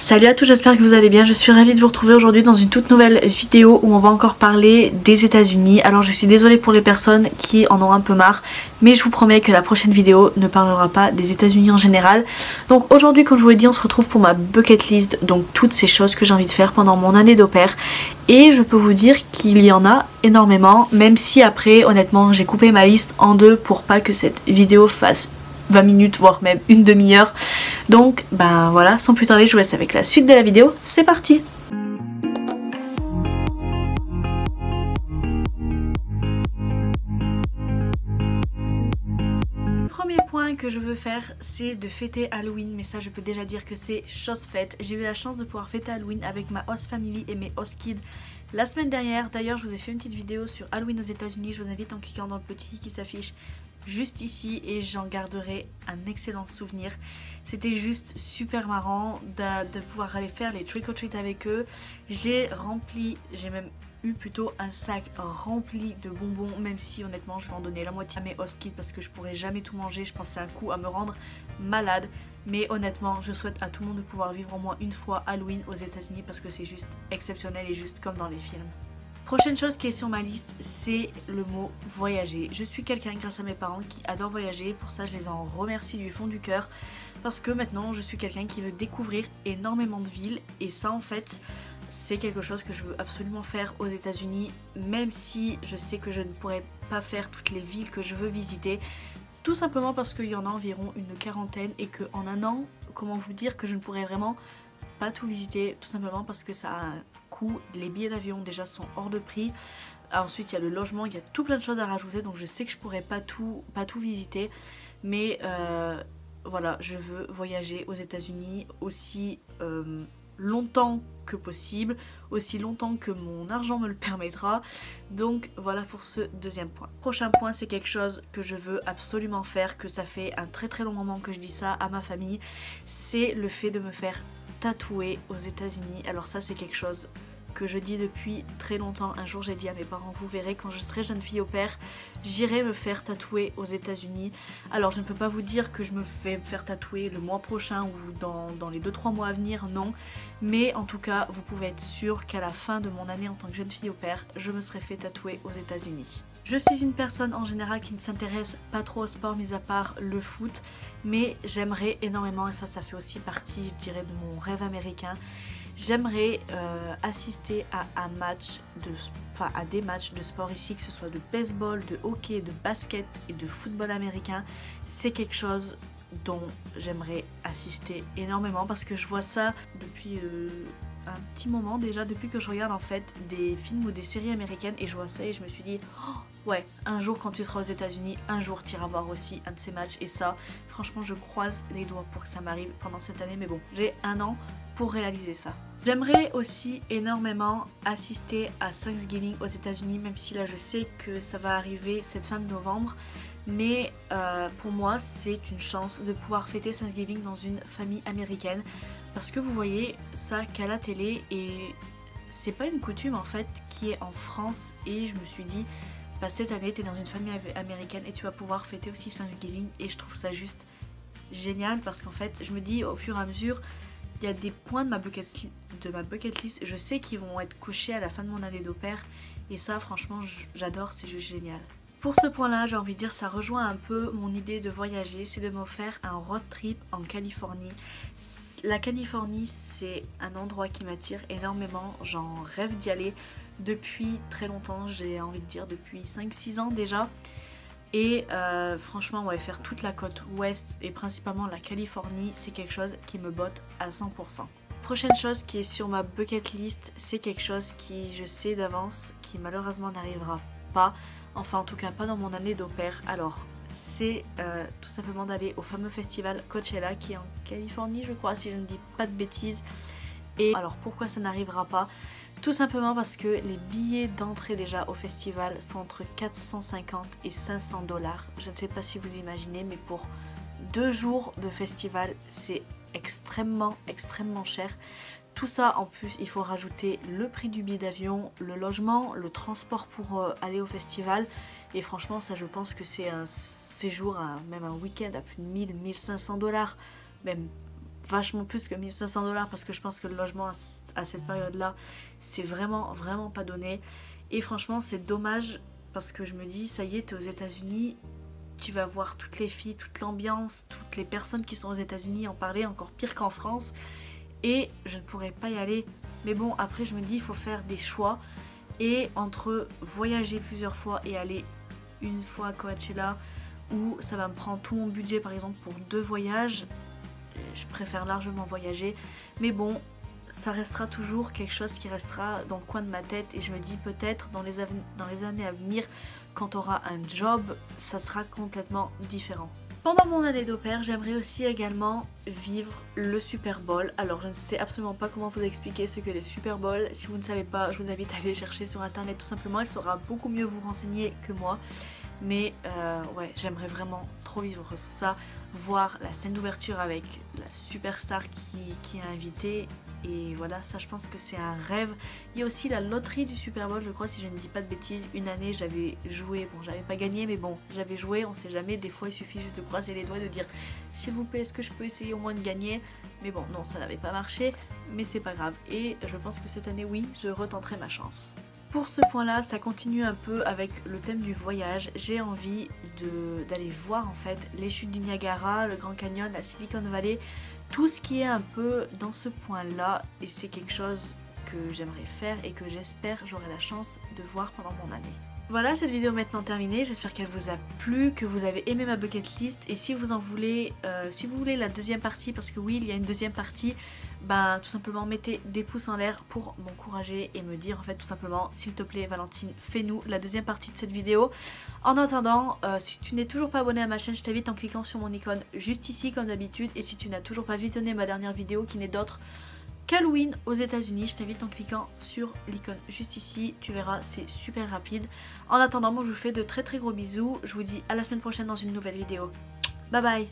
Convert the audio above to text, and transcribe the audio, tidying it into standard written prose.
Salut à tous, j'espère que vous allez bien. Je suis ravie de vous retrouver aujourd'hui dans une toute nouvelle vidéo où on va encore parler des États-Unis. Alors je suis désolée pour les personnes qui en ont un peu marre, mais je vous promets que la prochaine vidéo ne parlera pas des États-Unis en général. Donc aujourd'hui, comme je vous l'ai dit, on se retrouve pour ma bucket list, donc toutes ces choses que j'ai envie de faire pendant mon année d'au pair. Et je peux vous dire qu'il y en a énormément, même si après, honnêtement, j'ai coupé ma liste en deux pour pas que cette vidéo fasse 20 minutes voire même une demi-heure. Donc ben voilà, sans plus tarder, je vous laisse avec la suite de la vidéo. C'est parti. Le premier point que je veux faire, c'est de fêter Halloween, mais ça je peux déjà dire que c'est chose faite. J'ai eu la chance de pouvoir fêter Halloween avec ma host family et mes host kids la semaine dernière. D'ailleurs je vous ai fait une petite vidéo sur Halloween aux États-Unis, je vous invite en cliquant dans le petit qui s'affiche juste ici et j'en garderai un excellent souvenir. C'était juste super marrant de pouvoir aller faire les trick or treat avec eux. J'ai même eu plutôt un sac rempli de bonbons, même si honnêtement je vais en donner la moitié à mes host kids parce que je pourrais jamais tout manger, je pensais un coup à me rendre malade. Mais honnêtement je souhaite à tout le monde de pouvoir vivre au moins une fois Halloween aux États-Unis parce que c'est juste exceptionnel et juste comme dans les films. Prochaine chose qui est sur ma liste, c'est le mot voyager. Je suis quelqu'un, grâce à mes parents, qui adore voyager. Pour ça, je les en remercie du fond du cœur. Parce que maintenant, je suis quelqu'un qui veut découvrir énormément de villes. Et ça, en fait, c'est quelque chose que je veux absolument faire aux États-Unis. Même si je sais que je ne pourrais pas faire toutes les villes que je veux visiter. Tout simplement parce qu'il y en a environ une quarantaine. Et qu'en un an, comment vous dire que je ne pourrais vraiment pas tout visiter. Tout simplement parce que ça a un coût. Les billets d'avion déjà sont hors de prix. Ensuite il y a le logement, il y a tout plein de choses à rajouter, donc je sais que je pourrais pas tout visiter, mais voilà, je veux voyager aux États-Unis aussi longtemps que possible, aussi longtemps que mon argent me le permettra. Donc voilà pour ce deuxième point. Prochain point, c'est quelque chose que je veux absolument faire, que ça fait un très long moment que je dis ça à ma famille, c'est le fait de me faire tatouer aux États-Unis. Alors ça c'est quelque chose que je dis depuis très longtemps. Un jour j'ai dit à mes parents, vous verrez quand je serai jeune fille au pair, j'irai me faire tatouer aux États-Unis. Alors je ne peux pas vous dire que je me vais me faire tatouer le mois prochain ou dans les 2-3 mois à venir, non. Mais en tout cas vous pouvez être sûr qu'à la fin de mon année en tant que jeune fille au pair, je me serai fait tatouer aux États-Unis. Je suis une personne en général qui ne s'intéresse pas trop au sport mis à part le foot, mais j'aimerais énormément, et ça fait aussi partie je dirais de mon rêve américain, j'aimerais assister à des matchs de sport ici, que ce soit de baseball, de hockey, de basket et de football américain. C'est quelque chose dont j'aimerais assister énormément parce que je vois ça depuis un petit moment déjà, depuis que je regarde en fait des films ou des séries américaines, et je vois ça et je me suis dit oh, ouais, un jour quand tu seras aux États-Unis, un jour tu iras voir aussi un de ces matchs, et ça franchement je croise les doigts pour que ça m'arrive pendant cette année, mais bon, j'ai un an pour réaliser ça. J'aimerais aussi énormément assister à Thanksgiving aux États-Unis, même si là je sais que ça va arriver cette fin de novembre. Mais pour moi c'est une chance de pouvoir fêter Thanksgiving dans une famille américaine, parce que vous voyez ça qu'à la télé et c'est pas une coutume en fait qui est en France, et je me suis dit bah, cette année tu es dans une famille américaine et tu vas pouvoir fêter aussi Thanksgiving, et je trouve ça juste génial parce qu'en fait je me dis au fur et à mesure il y a des points de ma bucket list, je sais qu'ils vont être cochés à la fin de mon année d'au pair, et ça franchement j'adore, c'est juste génial. Pour ce point là j'ai envie de dire ça rejoint un peu mon idée de voyager, c'est de me faire un road trip en Californie. La Californie c'est un endroit qui m'attire énormément, j'en rêve d'y aller depuis très longtemps, j'ai envie de dire depuis 5-6 ans déjà. Et franchement ouais, faire toute la côte ouest et principalement la Californie, c'est quelque chose qui me botte à 100%. Prochaine chose qui est sur ma bucket list, c'est quelque chose qui je sais d'avance qui malheureusement n'arrivera pas, enfin en tout cas pas dans mon année d'au pair. Alors c'est tout simplement d'aller au fameux festival Coachella qui est en Californie je crois, si je ne dis pas de bêtises. Et alors pourquoi ça n'arrivera pas? Tout simplement parce que les billets d'entrée déjà au festival sont entre 450 et 500 $. Je ne sais pas si vous imaginez, mais pour 2 jours de festival c'est extrêmement cher. Tout ça en plus il faut rajouter le prix du billet d'avion, le logement, le transport pour aller au festival, et franchement ça je pense que c'est un séjour, même un week-end à plus de 1000-1500 $, même vachement plus que 1500 $ parce que je pense que le logement à cette période là c'est vraiment pas donné. Et franchement c'est dommage parce que je me dis ça y est, t'es aux États-Unis, tu vas voir toutes les filles, toute l'ambiance, toutes les personnes qui sont aux États-Unis en parler, encore pire qu'en France, et je ne pourrais pas y aller. Mais bon, après je me dis il faut faire des choix, et entre voyager plusieurs fois et aller une fois à Coachella où ça va me prendre tout mon budget par exemple pour 2 voyages, je préfère largement voyager. Mais bon, ça restera toujours quelque chose qui restera dans le coin de ma tête, et je me dis peut-être dans les années à venir, quand on aura un job, ça sera complètement différent. Pendant mon année d'au pair, j'aimerais aussi également vivre le Super Bowl. Alors je ne sais absolument pas comment vous expliquer ce que les Super Bowl. Si vous ne savez pas, je vous invite à aller chercher sur internet tout simplement, elle saura beaucoup mieux vous renseigner que moi. Mais ouais, j'aimerais vraiment trop vivre ça, voir la scène d'ouverture avec la superstar qui est invitée. Et voilà, ça je pense que c'est un rêve. Il y a aussi la loterie du Super Bowl, je crois, si je ne dis pas de bêtises. Une année j'avais joué, bon j'avais pas gagné mais bon j'avais joué, on sait jamais, des fois il suffit juste de croiser les doigts et de dire s'il vous plaît est-ce que je peux essayer au moins de gagner. Mais bon non, ça n'avait pas marché, mais c'est pas grave. Et je pense que cette année oui, je retenterai ma chance. Pour ce point là, ça continue un peu avec le thème du voyage. J'ai envie d'aller voir en fait les chutes du Niagara, le Grand Canyon, la Silicon Valley, tout ce qui est un peu dans ce point là, et c'est quelque chose que j'aimerais faire et que j'espère j'aurai la chance de voir pendant mon année. Voilà, cette vidéo est maintenant terminée, j'espère qu'elle vous a plu, que vous avez aimé ma bucket list, et si vous en voulez, si vous voulez la deuxième partie, parce que oui il y a une deuxième partie, ben tout simplement mettez des pouces en l'air pour m'encourager et me dire en fait tout simplement s'il te plaît Valentine, fais-nous la deuxième partie de cette vidéo. En attendant, si tu n'es toujours pas abonné à ma chaîne, je t'invite en cliquant sur mon icône juste ici comme d'habitude, et si tu n'as toujours pas visionné ma dernière vidéo qui n'est d'autre qu'Halloween aux États-Unis, je t'invite en cliquant sur l'icône juste ici, tu verras c'est super rapide. En attendant, moi je vous fais de très gros bisous, je vous dis à la semaine prochaine dans une nouvelle vidéo. Bye bye.